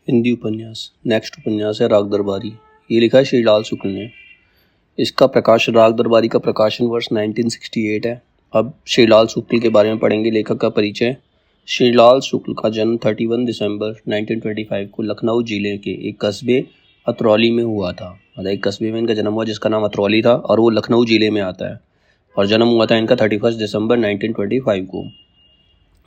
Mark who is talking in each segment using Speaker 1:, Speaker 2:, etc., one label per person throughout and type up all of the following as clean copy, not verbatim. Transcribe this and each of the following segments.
Speaker 1: हिंदी उपन्यास। नेक्स्ट उपन्यास है राग दरबारी। ये लिखा है श्रीलाल शुक्ल ने। इसका प्रकाशन राग दरबारी का प्रकाशन वर्ष 1968 है। अब श्रीलाल शुक्ल के बारे में पढ़ेंगे। लेखक का परिचय। श्रीलाल शुक्ल का जन्म 31 दिसंबर 1925 को लखनऊ जिले के एक कस्बे अतरौली में हुआ था। मतलब एक कस्बे में इनका जन्म हुआ जिसका नाम अतरौली था और वो लखनऊ जिले में आता है। और जन्म हुआ था इनका 31 दिसंबर 1925 को।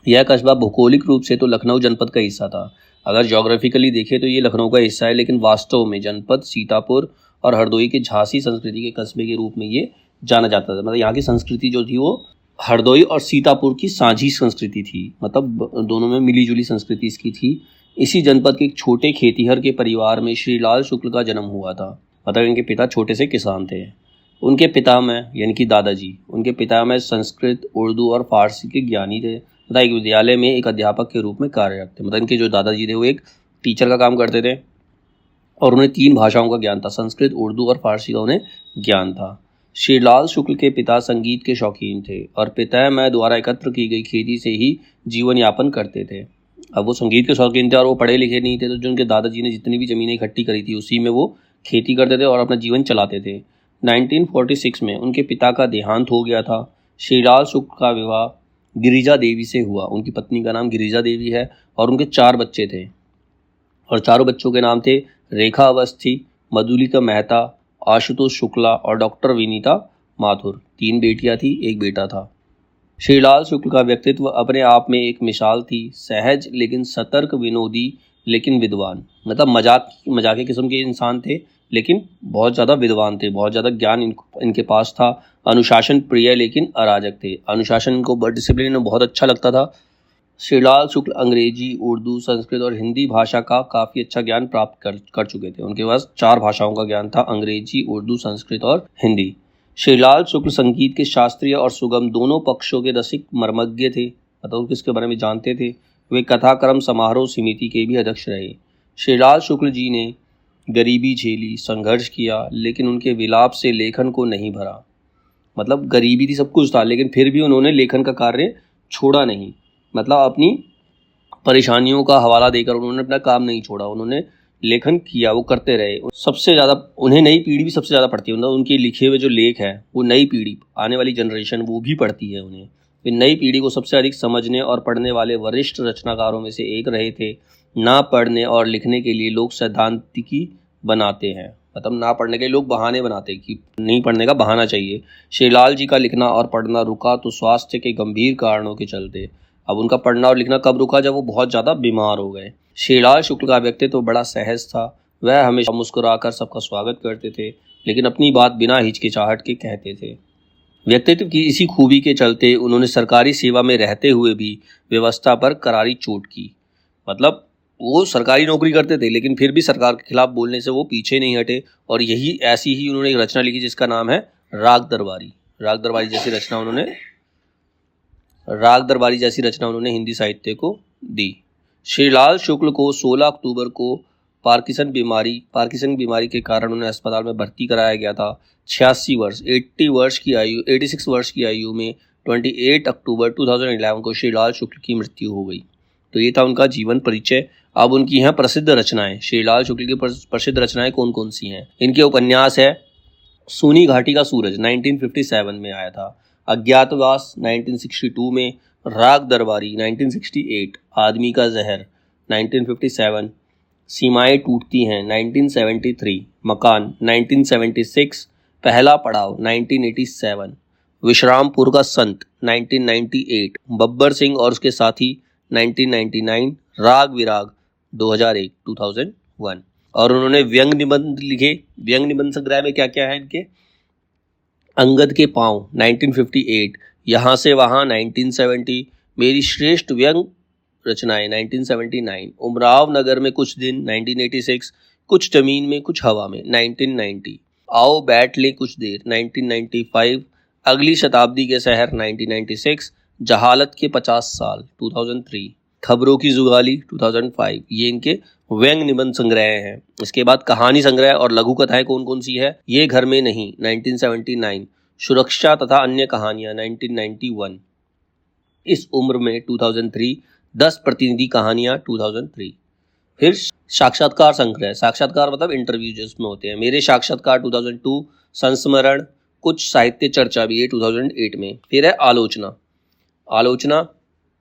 Speaker 1: यह कस्बा भौगोलिक रूप से तो लखनऊ जनपद का हिस्सा था। अगर ज्योग्राफिकली देखें तो ये लखनऊ का हिस्सा है, लेकिन वास्तव में जनपद सीतापुर और हरदोई के झांसी संस्कृति के कस्बे के रूप में ये जाना जाता था। मतलब यहाँ की संस्कृति जो थी वो हरदोई और सीतापुर की साझी संस्कृति थी। मतलब दोनों में मिली जुली संस्कृति इसकी थी। इसी जनपद के एक छोटे खेतीहर के परिवार में श्रीलाल शुक्ल का जन्म हुआ था। मतलब इनके पिता छोटे से किसान थे। उनके पिता में यानी कि दादाजी, उनके पिता में संस्कृत, उर्दू और फारसी के ज्ञानी थे तथा एक विद्यालय में एक अध्यापक के रूप में कार्यरत थे। मतलब इनके जो दादाजी थे वो एक टीचर का काम करते थे और उन्हें 3 भाषाओं का ज्ञान था, संस्कृत, उर्दू और फारसी का उन्हें ज्ञान था। श्रीलाल शुक्ल के पिता संगीत के शौकीन थे और पितामह द्वारा एकत्र की गई खेती से ही जीवन यापन करते थे। अब वो संगीत के शौकीन थे और वो पढ़े लिखे नहीं थे, तो जो उनके दादाजी ने जितनी भी ज़मीनें इकट्ठी करी थी उसी में वो खेती करते थे और अपना जीवन चलाते थे। 1946 में उनके पिता का देहांत हो गया था। श्रीलाल शुक्ल का विवाह गिरिजा देवी से हुआ। उनकी पत्नी का नाम गिरिजा देवी है और उनके 4 बच्चे थे और चारों बच्चों के नाम थे रेखा अवस्थी, मधुलिका मेहता, आशुतोष शुक्ला और डॉक्टर विनीता माथुर। 3 बेटियां थी, 1 बेटा था। श्रीलाल शुक्ल का व्यक्तित्व अपने आप में एक मिसाल थी। सहज लेकिन सतर्क, विनोदी लेकिन विद्वान। मतलब मजाकी किस्म के इंसान थे, लेकिन बहुत ज़्यादा विद्वान थे, बहुत ज़्यादा ज्ञान इनके पास था। अनुशासन प्रिय लेकिन अराजक थे। अनुशासन इनको डिसिप्लिन में बहुत अच्छा लगता था। श्रीलाल शुक्ल अंग्रेजी, उर्दू, संस्कृत और हिंदी भाषा का काफ़ी अच्छा ज्ञान प्राप्त कर चुके थे। उनके पास 4 भाषाओं का ज्ञान था, अंग्रेजी, उर्दू, संस्कृत और हिंदी। श्रीलाल शुक्ल संगीत के शास्त्रीय और सुगम दोनों पक्षों के रसिक मर्मज्ञ थे। मतलब किसके बारे में जानते थे। वे कथाक्रम समारोह समिति के भी अध्यक्ष रहे। श्रीलाल शुक्ल जी ने गरीबी झेली, संघर्ष किया, लेकिन उनके विलाप से लेखन को नहीं भरा। मतलब गरीबी थी, सब कुछ था, लेकिन फिर भी उन्होंने लेखन का कार्य छोड़ा नहीं। मतलब अपनी परेशानियों का हवाला देकर उन्होंने अपना काम नहीं छोड़ा, उन्होंने लेखन किया, वो करते रहे। सबसे ज़्यादा उन्हें नई पीढ़ी भी सबसे ज़्यादा पढ़ती है। मतलब उनके लिखे हुए जो लेख हैं वो नई पीढ़ी, आने वाली जनरेशन वो भी पढ़ती है उन्हें। वे नई पीढ़ी को सबसे अधिक समझने और पढ़ने वाले वरिष्ठ रचनाकारों में से एक रहे थे। ना पढ़ने और लिखने के लिए लोग सैद्धांतिकी बनाते हैं। मतलब ना पढ़ने के लिए लोग बहाने बनाते हैं कि नहीं पढ़ने का बहाना चाहिए। श्रीलाल जी का लिखना और पढ़ना रुका तो स्वास्थ्य के गंभीर कारणों के चलते। अब उनका पढ़ना और लिखना कब रुका? जब वो बहुत ज़्यादा बीमार हो गए। श्रीलाल शुक्ल का व्यक्तित्व तो बड़ा सहज था। वह हमेशा मुस्कुराकर सबका स्वागत करते थे, लेकिन अपनी बात बिना हिचकिचाहट के कहते थे। व्यक्तित्व की इसी खूबी के चलते उन्होंने सरकारी सेवा में रहते हुए भी व्यवस्था पर करारी चोट की। मतलब वो सरकारी नौकरी करते थे, लेकिन फिर भी सरकार के खिलाफ बोलने से वो पीछे नहीं हटे। और यही ऐसी ही उन्होंने एक रचना लिखी जिसका नाम है राग दरबारी। राग दरबारी जैसी रचना उन्होंने हिंदी साहित्य को दी। श्रीलाल शुक्ल को 16 अक्टूबर को पार्किंसन बीमारी के कारण उन्हें अस्पताल में भर्ती कराया गया था। 86 वर्ष की आयु में 28 अक्टूबर 2011 को श्रीलाल शुक्ल की मृत्यु हो गई। तो ये था उनका जीवन परिचय। अब उनकी हैं प्रसिद्ध रचनाएं। श्रीलाल शुक्ल की प्रसिद्ध रचनाएं कौन कौन सी हैं? इनके उपन्यास है सूनी घाटी का सूरज 1957 में आया था, अज्ञातवास 1962 में, राग दरबारी 1968, आदमी का जहर 1957, सीमाएं टूटती हैं 1973, मकान 1976, पहला पड़ाव 1987, विश्रामपुर का संत 1998, बब्बर सिंह और उसके साथी 1999, राग विराग 2001। और उन्होंने व्यंग निबंध लिखे। व्यंग निबंध संग्रह में क्या क्या है इनके? अंगद के पांव 1958, यहाँ से वहाँ 1970, मेरी श्रेष्ठ व्यंग रचनाएं 1979, उमराव नगर में कुछ दिन 1986, कुछ जमीन में कुछ हवा में 1990, आओ बैठ ले कुछ देर 1995, अगली शताब्दी के शहर 1996, जहालत के 50 साल 2003, खबरों की जुगाली 2005। ये इनके व्यंग निबंध संग्रह हैं। इसके बाद कहानी संग्रह और लघु कथाएं कौन कौन सी है? ये घर में नहीं 1979, सुरक्षा तथा अन्य कहानियां 1991, इस उम्र में 2003, 10 प्रतिनिधि कहानियां 2003। फिर साक्षात्कार संग्रह, साक्षात्कार मतलब इंटरव्यू जिसमें होते हैं। मेरे साक्षात्कार 2002, संस्मरण, कुछ साहित्य चर्चा भी है 2008 में। फिर है आलोचना, आलोचना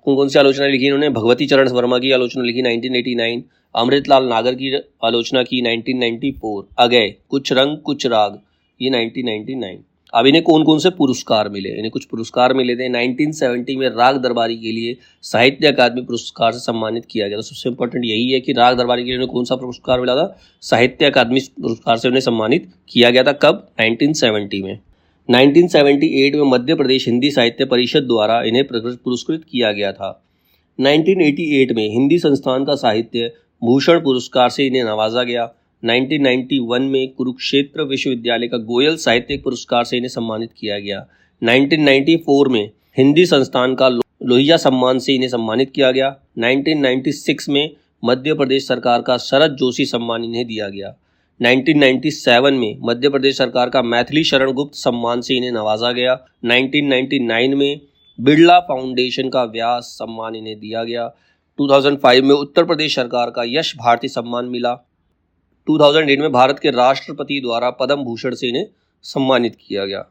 Speaker 1: कौन कौन सी आलोचना लिखी इन्होंने? भगवती चरण वर्मा की आलोचना लिखी 1989, अमृतलाल नागर की आलोचना की 1994, अगय कुछ रंग कुछ राग ये 1999। अब इन्हें कौन कौन से पुरस्कार मिले? इन्हें कुछ पुरस्कार मिले थे। 1970 में राग दरबारी के लिए साहित्य अकादमी पुरस्कार से सम्मानित किया गया था। सबसे इंपॉर्टेंट यही है कि राग दरबारी के लिए उन्हें कौन सा पुरस्कार मिला था? साहित्य अकादमी पुरस्कार से उन्हें सम्मानित किया गया था। कब? 1970 में। 1978 में मध्य प्रदेश हिंदी साहित्य परिषद द्वारा इन्हें पुरस्कृत किया गया था। 1988 में हिंदी संस्थान का साहित्य भूषण पुरस्कार से इन्हें नवाजा गया। 1991 में कुरुक्षेत्र विश्वविद्यालय का गोयल साहित्यिक पुरस्कार से इन्हें सम्मानित किया गया। 1994 में हिंदी संस्थान का लोहिया सम्मान से इन्हें सम्मानित किया गया। 1996 में मध्य प्रदेश सरकार का शरद जोशी सम्मान इन्हें दिया गया। 1997 में मध्य प्रदेश सरकार का मैथिली शरण गुप्त सम्मान से इन्हें नवाजा गया। 1999 में बिरला फाउंडेशन का व्यास सम्मान इन्हें दिया गया। 2005 में उत्तर प्रदेश सरकार का यश भारती सम्मान मिला। 2008 में भारत के राष्ट्रपति द्वारा पद्म भूषण से इन्हें सम्मानित किया गया।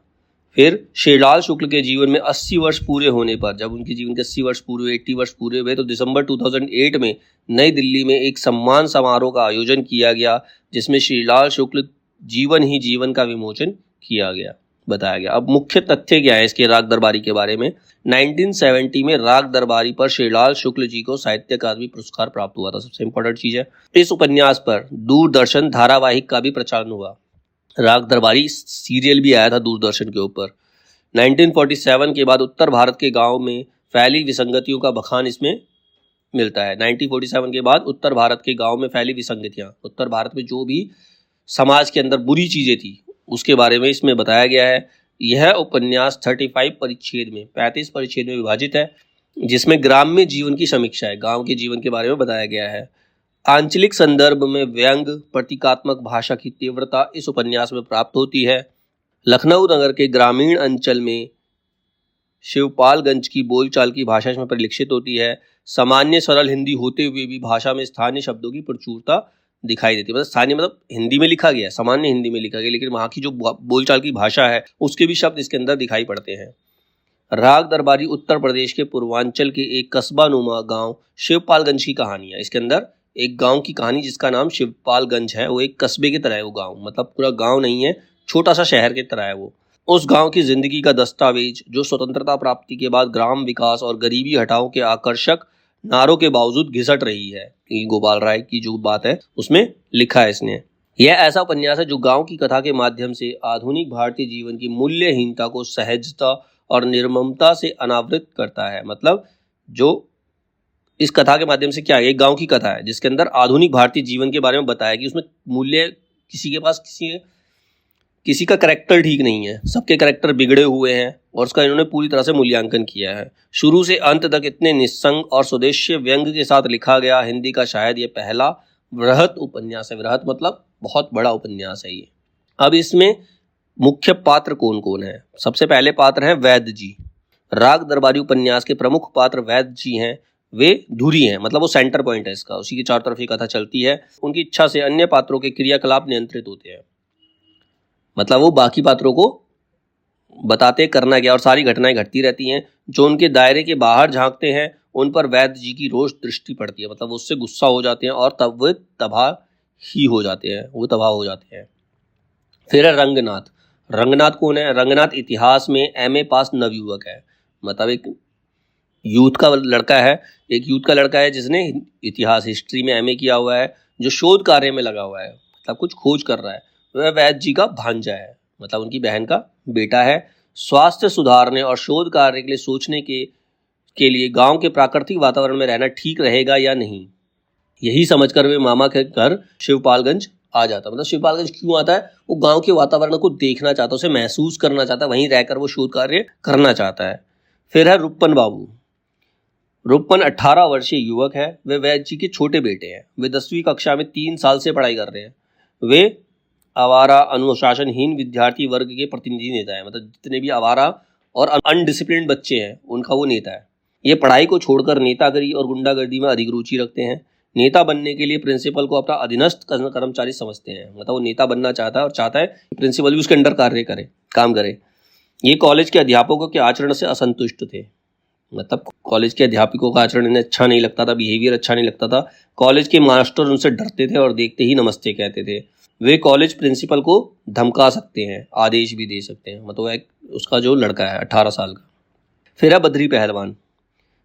Speaker 1: फिर श्रीलाल शुक्ल के जीवन में 80 वर्ष पूरे होने पर, जब उनके जीवन के 80 वर्ष पूरे हुए, 80 वर्ष पूरे हुए, तो दिसंबर 2008 में नई दिल्ली में एक सम्मान समारोह का आयोजन किया गया जिसमें श्रीलाल शुक्ल जीवन ही जीवन का विमोचन किया गया, बताया गया। अब मुख्य तथ्य क्या है इसके राग दरबारी के बारे में? 1970 में राग दरबारी पर श्रीलाल शुक्ल जी को साहित्य अकादमी पुरस्कार प्राप्त हुआ था। सबसे इंपॉर्टेंट चीज है। इस उपन्यास पर दूरदर्शन धारावाहिक का भी प्रचारण हुआ। राग दरबारी सीरियल भी आया था दूरदर्शन के ऊपर। 1947 के बाद उत्तर भारत के गांव में फैली विसंगतियों का बखान इसमें मिलता है। 1947 के बाद उत्तर भारत के गांव में फैली विसंगतियां, उत्तर भारत में जो भी समाज के अंदर बुरी चीजें थी उसके बारे में इसमें बताया गया है। यह उपन्यास 35 परिच्छेद में, 35 परिच्छेद में विभाजित है, जिसमें ग्राम्य जीवन की समीक्षा है, गांव के जीवन के बारे में बताया गया है। आंचलिक संदर्भ में व्यंग प्रतीकात्मक भाषा की तीव्रता इस उपन्यास में प्राप्त होती है। लखनऊ नगर के ग्रामीण अंचल में शिवपालगंज की बोलचाल की भाषा इसमें परिलक्षित होती है। सामान्य सरल हिंदी होते हुए भी भाषा में स्थानीय शब्दों की प्रचुरता दिखाई देती है। मतलब स्थानीय मतलब हिंदी में लिखा गया है, सामान्य हिंदी में लिखा गया, लेकिन वहाँ की जो बोलचाल की भाषा है उसके भी शब्द इसके अंदर दिखाई पड़ते हैं। राग दरबारी उत्तर प्रदेश के पूर्वांचल के एक कस्बा नुमा गाँव शिवपालगंज की कहानी है। इसके अंदर एक गांव की कहानी जिसका नाम शिवपालगंज है, वो एक कस्बे की तरह है। वो गांव मतलब पूरा गांव नहीं है, छोटा सा शहर की तरह है वो। उस गांव की जिंदगी का दस्तावेज जो स्वतंत्रता प्राप्ति के बाद ग्राम विकास और गरीबी हटाओ के आकर्षक नारों के बावजूद घिसट रही है। गोपाल राय की जो बात है उसमें लिखा है इसने। यह ऐसा उपन्यास है जो गांव की कथा के माध्यम से आधुनिक भारतीय जीवन की मूल्यहीनता को सहजता और निर्ममता से अनावृत करता है। मतलब जो इस कथा के माध्यम से क्या है, एक गांव की कथा है जिसके अंदर आधुनिक भारतीय जीवन के बारे में बताया कि उसमें मूल्य, किसी के पास किसी का करैक्टर ठीक नहीं है, सबके करैक्टर बिगड़े हुए हैं और उसका इन्होंने पूरी तरह से मूल्यांकन किया है। शुरू से अंत तक इतने निस्संग और स्वदेशी व्यंग के साथ लिखा गया हिंदी का शायद ये पहला वृहत उपन्यास है। वृहत मतलब बहुत बड़ा उपन्यास है ये। अब इसमें मुख्य पात्र कौन कौन है? सबसे पहले पात्र हैं वैद्य जी। राग दरबारी उपन्यास के प्रमुख पात्र वैद्य जी हैं। वे धुरी हैं, मतलब वो सेंटर पॉइंट है इसका, उसी के चारों तरफ ये कथा चलती है। उनकी इच्छा से अन्य पात्रों के क्रियाकलाप नियंत्रित होते हैं, मतलब वो बाकी पात्रों को बताते करना क्या और सारी घटनाएं घटती रहती हैं। जो उनके दायरे के बाहर झांकते हैं उन पर वैद्य जी की रोष दृष्टि पड़ती है, मतलब उससे गुस्सा हो जाते हैं और तब वे तबाह हो जाते हैं। फिर है रंगनाथ। रंगनाथ कौन है? रंगनाथ इतिहास में एमए पास नवयुवक है, मतलब एक यूथ का लड़का है जिसने इतिहास हिस्ट्री में एमए किया हुआ है, जो शोध कार्य में लगा हुआ है, मतलब कुछ खोज कर रहा है। वह वैद्य जी का भांजा है, मतलब उनकी बहन का बेटा है। स्वास्थ्य सुधारने और शोध कार्य के लिए सोचने के लिए गांव के प्राकृतिक वातावरण में रहना ठीक रहेगा या नहीं, यही समझकर वे मामा के घर शिवपालगंज आ जाता। मतलब शिवपालगंज क्यों आता है? वो गांव के वातावरण को देखना चाहता है, उसे महसूस करना चाहता है, वहीं रहकर वो शोध कार्य करना चाहता है। फिर है रुप्पन बाबू। रुप्पन 18 वर्षीय युवक है। वे वैद्य जी के छोटे बेटे हैं। वे 10वीं कक्षा में 3 साल से पढ़ाई कर रहे हैं। वे आवारा अनुशासनहीन विद्यार्थी वर्ग के प्रतिनिधि नेता है, मतलब जितने भी आवारा और अनडिसिप्लिन्ड बच्चे हैं उनका वो नेता है। ये पढ़ाई को छोड़कर नेतागिरी और गुंडागर्दी में अधिक रुचि रखते हैं। नेता बनने के लिए प्रिंसिपल को अपना अधीनस्थ कर्मचारी समझते हैं, मतलब वो नेता बनना चाहता है और चाहता है कि प्रिंसिपल भी उसके अंडर काम करे। ये कॉलेज के अध्यापकों के आचरण से असंतुष्ट थे, मतलब कॉलेज के अध्यापकों का आचरण इन्हें अच्छा नहीं लगता था, बिहेवियर अच्छा नहीं लगता था। कॉलेज के मास्टर उनसे डरते थे और देखते ही नमस्ते कहते थे। वे कॉलेज प्रिंसिपल को धमका सकते हैं, आदेश भी दे सकते हैं, मतलब एक उसका जो लड़का है 18 साल का। फिर है बद्री पहलवान।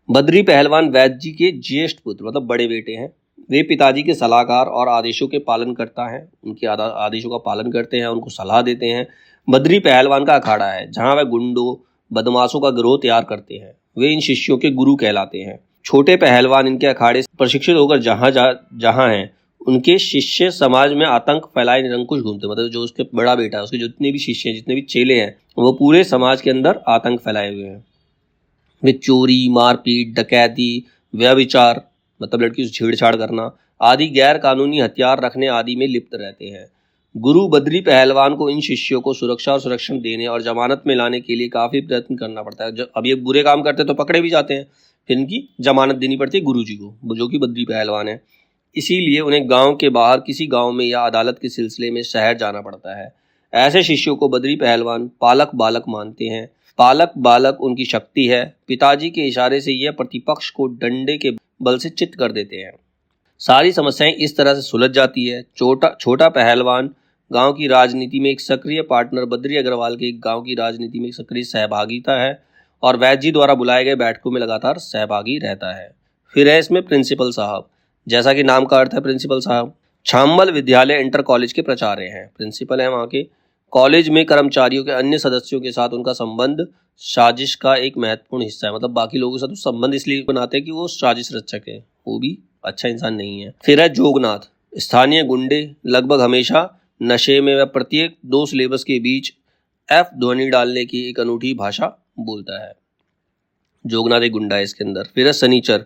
Speaker 1: बद्री पहलवान वैद्य जी के ज्येष्ठ पुत्र, मतलब बड़े बेटे हैं। वे पिताजी के सलाहकार और आदेशों के पालन करता है, उनके आदेशों का पालन करते हैं, उनको सलाह देते हैं। बद्री पहलवान का अखाड़ा है जहाँ वह गुंडों बदमाशों का गिरोह तैयार करते हैं। वे इन शिष्यों के गुरु कहलाते हैं। छोटे पहलवान इनके अखाड़े से प्रशिक्षित होकर जहाँ हैं उनके शिष्य समाज में आतंक फैलाए निरंकुश घूमते, मतलब जो उसके बड़ा बेटा है, उसके जितने भी शिष्य हैं, जितने भी चेले हैं, वो पूरे समाज के अंदर आतंक फैलाए हुए हैं। वे चोरी, मारपीट, डकैती, व्यभिचार, मतलब लड़की से छेड़छाड़ करना आदि गैर कानूनी हथियार रखने आदि में लिप्त रहते हैं। गुरु बद्री पहलवान को इन शिष्यों को सुरक्षा और संरक्षण देने और जमानत में लाने के लिए काफ़ी प्रयत्न करना पड़ता है। अब ये बुरे काम करते तो पकड़े भी जाते हैं, फिर इनकी जमानत देनी पड़ती है गुरु जी को, जो कि बद्री पहलवान है। इसीलिए उन्हें गांव के बाहर किसी गांव में या अदालत के सिलसिले में शहर जाना पड़ता है। ऐसे शिष्यों को बद्री पहलवान पालक बालक मानते हैं। पालक बालक उनकी शक्ति है। पिताजी के इशारे से यह प्रतिपक्ष को डंडे के बल से चित कर देते हैं। सारी समस्याएं इस तरह से सुलझ जाती है। छोटा पहलवान गांव की राजनीति में एक सक्रिय पार्टनर, बद्री अग्रवाल के गांव की राजनीति में एक सक्रिय सहभागिता है और वैद्य जी द्वारा बुलाए गए बैठकों में लगातार सहभागी रहता है। फिर है इसमें प्रिंसिपल साहब, जैसा कि नाम का अर्थ है प्रिंसिपल साहब। छाम्बल विद्यालय इंटर कॉलेज के प्राचार्य हैं, प्रिंसिपल है वहाँ के। कॉलेज में कर्मचारियों के अन्य सदस्यों के साथ उनका संबंध साजिश का एक महत्वपूर्ण हिस्सा है, मतलब बाकी लोगों के साथ संबंध इसलिए बनाते हैं कि वो साजिश रचक है, वो भी अच्छा इंसान नहीं है। फिर है जोगनाथ। स्थानीय गुंडे लगभग हमेशा नशे में व प्रत्येक 2 सिलेबस के बीच एफ ध्वनि डालने की एक अनूठी भाषा बोलता है। जोगनाथ एक गुंडा है इसके अंदर। फिर है सनीचर।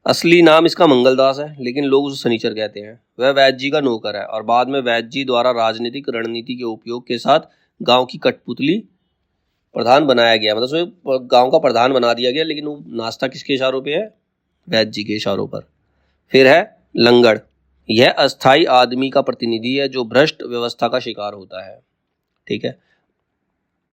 Speaker 1: असली नाम इसका मंगलदास है, लेकिन लोग उसे सनीचर कहते हैं। वह वैद्य जी का नौकर है और बाद में वैद्य जी द्वारा राजनीतिक रणनीति के उपयोग के साथ गांव की कठपुतली प्रधान बनाया गया, मतलब उसे गांव का प्रधान बना दिया गया, लेकिन वो नाश्ता किसके इशारों पे है? वैद्य जी के इशारों पर। फिर है लंगड़। यह अस्थाई आदमी का प्रतिनिधि है जो भ्रष्ट व्यवस्था का शिकार होता है, ठीक है।